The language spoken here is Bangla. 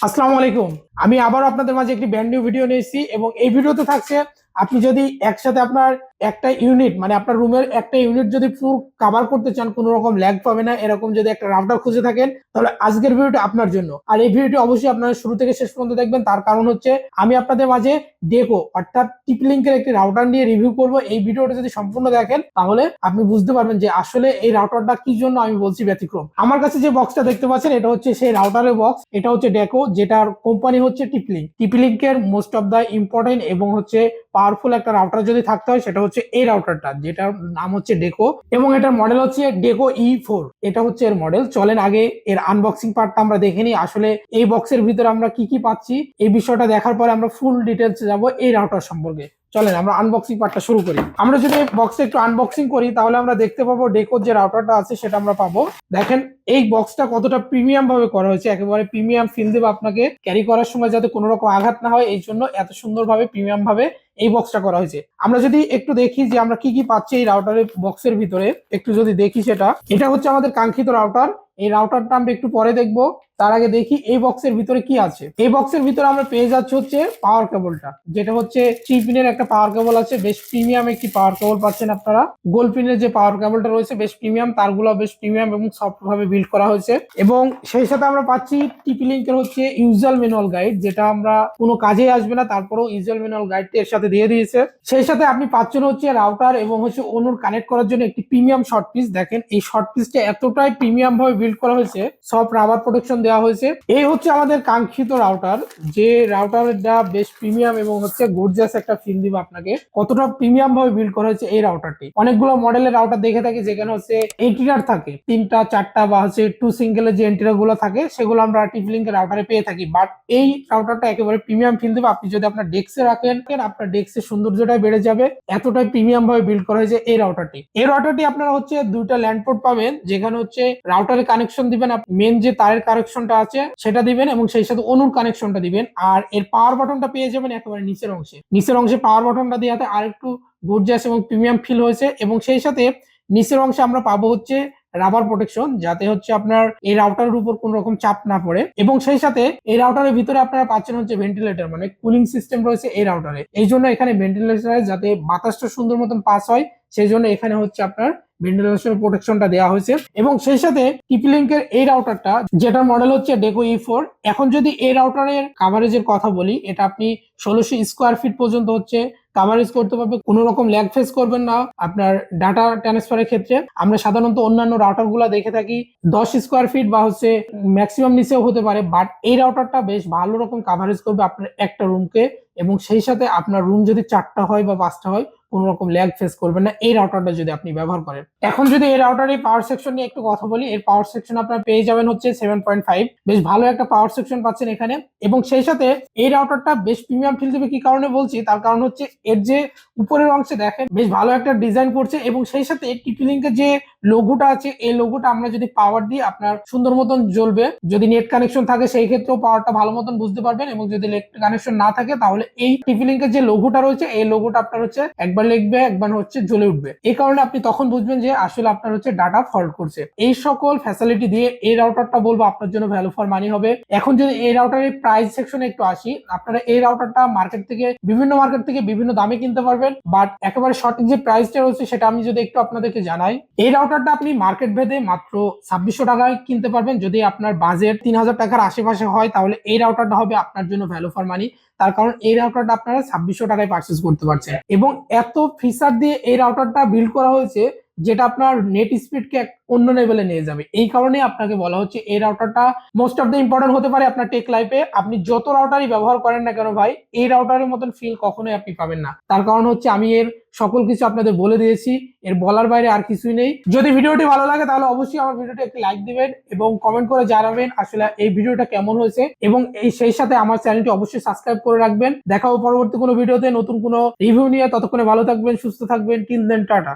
আসসালামু আলাইকুম। আমি আবার আপনাদের মাঝে একটি ব্র্যান্ড নিউ ভিডিও নিয়ে এসেছি এবং এই ভিডিওতে থাকছে আপনি যদি একসাথে আপনার একটা ইউনিট মানে আপনার রুমের একটা ইউনিট যদি ফুল কভার করতে চান, কোনো রকম ল্যাগ পাবে না, এরকম যদি একটা রাউটার খুঁজে থাকেন তাহলে আজকের ভিডিওটা আপনার জন্য। আর এই ভিডিওটি অবশ্যই আপনারা শুরু থেকে শেষ পর্যন্ত দেখবেন, তার কারণ হচ্ছে আমি আপনাদের মাঝে ডেকো অর্থাৎ টিপলিংকের একটি রাউটার নিয়ে রিভিউ করব। এই ভিডিওটা যদি সম্পূর্ণ দেখেন তাহলে আপনি বুঝতে পারবেন যে আসলে এই রাউটারটা কি জন্য আমি বলছি ব্যতিক্রম। আমার কাছে যে বক্সটা দেখতে পাচ্ছেন এটা হচ্ছে সেই রাউটারের বক্স। এটা হচ্ছে ডেকো, যেটার কোম্পানি হচ্ছে টিপলিংক। টিপলিংকের মোস্ট অফ দা ইম্পর্টেন্ট এবং হচ্ছে পাওয়ারফুল একটা রাউটার যদি থাকতে হয় সেটা হচ্ছে এই রাউটারটা, যেটার নাম হচ্ছে ডেকো এবং এটার মডেল হচ্ছে ডেকো E4। এটা হচ্ছে এর মডেল। চলেন আগে এর আনবক্সিং পার্টটা আমরা দেখে নিই, আসলে এই বক্সের ভিতরে আমরা কি কি পাচ্ছি। এই বিষয়টা দেখার পরে আমরা ফুল ডিটেলস যাবো এই রাউটার সম্পর্কে। চলেন আমরা আনবক্সিং পার্টটা শুরু করি। আমরা যদি বক্সে একটু আনবক্সিং করি তাহলে আমরা দেখতে পাবো ডেকোর যে রাউটারটা আছে সেটা আমরা পাবো। দেখেন এই বক্সটা কতটা প্রিমিয়াম ভাবে করা হয়েছে, একেবারে প্রিমিয়াম ফিল দেবে আপনাকে ক্যারি করার সময়, যাতে কোনো রকম আঘাত না হয় এই জন্য এত সুন্দর ভাবে প্রিমিয়াম ভাবে এই বক্সটা করা হয়েছে। আমরা যদি একটু দেখি যে আমরা কি কি পাচ্ছি এই রাউটারের বক্সের ভিতরে, একটু যদি দেখি সেটা, এটা হচ্ছে আমাদের কাঙ্ক্ষিত রাউটার। এই রাউটারটা আমরা একটু পরে দেখবো, তার আগে দেখি এই বক্সের ভিতরে কি আছে। এই বক্সের ভিতরে আমরা পেয়ে যাচ্ছি হচ্ছে পাওয়ার কেবলটা, যেটা হচ্ছে 3 পিনের একটা পাওয়ার কেবল আছে। বেশ প্রিমিয়াম একটি পাওয়ার কেবল পাচ্ছেন আপনারা। গোল্ড পিনের যে পাওয়ার কেবলটা রয়েছে বেশ প্রিমিয়াম, তারগুলো বেশ প্রিমিয়াম এবং সফট ভাবে বিল্ড করা হয়েছে। এবং সেই সাথে আমরা পাচ্ছি টিপলিংকের হচ্ছে ইউজুয়াল ম্যানুয়াল গাইড, যেটা আমরা কোনো কাজে আসবে না তারপরেও ইউজুয়াল ম্যানুয়াল গাইডটি এর সাথে দিয়ে দিয়েছে। সেই সাথে আপনি পাচ্ছেন হচ্ছে রাউটার এবং হচ্ছে অনুর কানেক্ট করার জন্য একটি প্রিমিয়াম শর্ট পিস। দেখেন এই শর্ট পিসটা এতটাই প্রিমিয়াম ভাবে বিল্ড করা হয়েছে, সব রাবার প্রোটেকশন দেওয়া হয়েছে। এই হচ্ছে আমাদের কাঙ্ক্ষিত রাউটার, যে রাউটারটা বেশ প্রিমিয়াম এবং হচ্ছে গর্জিয়াস একটা ফিল দিবে আপনাকে। কতটা প্রিমিয়াম ভাবে বিল্ড করা হয়েছে এই রাউটারটি। অনেকগুলো মডেলের রাউটার দেখে থাকি যেখানে হচ্ছে এন্টিনার থাকে 3টা 4টা বা হচ্ছে 2 সিঙ্গেলের যে এন্টিনা গুলো থাকে সেগুলো আমরা টিপলিংকের রাউটারে পেয়ে থাকি, বাট এই রাউটারটা একেবারে প্রিমিয়াম ফিল দেবে। আপনি যদি আপনার ডেস্কে রাখেন আপনার ডেস্কের সৌন্দর্যটা বেড়ে যাবে, এতটাই প্রিমিয়াম ভাবে বিল্ড করা হয়েছে এই রাউটারটি। এই রাউটারটি আপনারা হচ্ছে 2টা ল্যান্ড পোর্ট পাবেন, যেখানে হচ্ছে রাউটারের কানেকশন দিবেন, মেন যে তারের কানেকশনটা আছে সেটা দিবেন এবং সেই সাথে অনুর কানেকশনটা দিবেন। আর এর পাওয়ার বাটনটা পেয়ে যাবেন একেবারে নিচের অংশে। নিচের অংশে পাওয়ার বাটনটা দেওয়াতে আর একটু গর্জিয়াস এবং প্রিমিয়াম ফিল হয়েছে। এবং সেই সাথে নিচের অংশে আমরা পাবো হচ্ছে রাবার প্রোটেকশন, যাতে হচ্ছে আপনার এই রাউটারের উপর কোন রকম চাপ না পড়ে। এবং সেই সাথে এই রাউটারের ভিতরে আপনারা পাচ্ছেন হচ্ছে ভেন্টিলেটর, মানে কুলিং সিস্টেম রয়েছে এই রাউটারে। এই জন্য এখানে ভেন্টিলেটর যাতে বাতাসটা সুন্দর মতন পাস হয় সেই জন্য এখানে হচ্ছে আপনার ভেন্টিলেশন প্রোটেকশনটা দেওয়া হয়েছে। এবং সেই সাথে টিপলিংকের এই রাউটারটা, যেটা মডেল হচ্ছে ডেকো E4। এখন যদি এই রাউটারের কাভারেজের কথা বলি, এটা আপনি 1600 স্কোয়ার ফিট পর্যন্ত হচ্ছে কাভারেজ করতে পারবে, কোনো রকম ল্যাগ ফেস করবেন না আপনার ডাটা ট্রান্সফারের ক্ষেত্রে। আমরা সাধারণত অন্যান্য রাউটার গুলা দেখে থাকি 10 স্কোয়ার ফিট বা হচ্ছে ম্যাক্সিমাম নিচেও হতে পারে, বাট এই রাউটারটা বেশ ভালো রকম কাভারেজ করবে আপনার একটা রুমকে। এবং সেই সাথে আপনার রুম যদি 4টা হয় বা 5টা হয় কোনো রকম ল্যাগ ফেস করবেন না এই রাউটারটা যদি আপনি ব্যবহার করেন। এখন যদি এই রাউটারের পাওয়ার সেকশন নিয়ে একটু কথা বলি, এর পাওয়ার সেকশন আপনারা পেয়ে যাবেন হচ্ছে 7.5। বেশ ভালো একটা পাওয়ার সেকশন পাচ্ছেন এখানে। এবং সেই সাথে এই রাউটারটা বেশ প্রিমিয়াম ফিল দেবে কি কারণে বলছি, তার কারণ হচ্ছে এর যে উপরের অংশে দেখেন বেশ ভালো একটা ডিজাইন করছে। এবং সেই সাথে টিপলিংকের যে লোগোটা আছে এই লোগোটা আমরা যদি পাওয়ার দিই আপনার সুন্দর মতন জ্বলবে। যদি নেট কানেকশন থাকে সেই ক্ষেত্রেও পাওয়ারটা ভালো মতন বুঝতে পারবেন, এবং যদি নেট কানেকশন না থাকে তাহলে এই টিপলিংকের যে লোগোটা রয়েছে এই লোগোটা আপনার হচ্ছে একবার লিখবে একবার হচ্ছে জ্বলে উঠবে। এই কারণে আপনি তখন বুঝবেন যে আসলে আপনার হচ্ছে ডাটা ফল্ট করছে। এই সকল ফ্যাসিলিটি দিয়ে এই রাউটারটা বলবো আপনার জন্য ভ্যালু ফর মানি হবে। এখন যদি এই রাউটারের প্রাইস সেকশনে একটু আসি, আপনারা এই রাউটারটা মার্কেট থেকে বিভিন্ন দামে কিনতে পারবেন, বাট একেবারে সঠিক যে প্রাইসটা রয়েছে সেটা আমি যদি একটু আপনাদেরকে জানাই, এই রাউটারটা আপনি মার্কেট ভেদে মাত্র 2600 টাকায় কিনতে পারবেন। যদি আপনার বাজেট 3000 টাকার আশেপাশে হয় তাহলে এই রাউটারটা হবে আপনার জন্য ভ্যালু ফর মানি, তার কারণ এই রাউটারটা আপনারা 2600 টাকায় পারচেজ করতে পারছেন। এবং এত ফিচার দিয়ে এই রাউটারটা বিল্ড করা হয়েছে যেটা আপনার নেট স্পিডকে অন্য লেভেলে নিয়ে যাবে। এই কারণে আপনাকে বলা হচ্ছে এই রাউটারটা মোস্ট অফ দ্য ইম্পর্টেন্ট হতে পারে আপনার টেক লাইফে। আপনি যত রাউটারই ব্যবহার করেন না কেন ভাই, এই রাউটারের মতন ফিল কখনোই আপনি পাবেন না। তার কারণ হচ্ছে আমি এর সকল কিছু আপনাদের বলে দিয়েছি, এর বলার বাইরে আর কিছুই নেই। যদি ভিডিওটি ভালো লাগে তাহলে অবশ্যই আমার ভিডিওটি একটি লাইক দিবেন এবং কমেন্ট করে জানাবেন আসলে এই ভিডিওটা কেমন হয়েছে। এবং সেই সাথে আমার চ্যানেলটি অবশ্যই সাবস্ক্রাইব করে রাখবেন। দেখা হবে পরবর্তী কোনো ভিডিওতে নতুন কোনো রিভিউ নিয়ে। ততক্ষণে ভালো থাকবেন, সুস্থ থাকবেন। Till then, tata.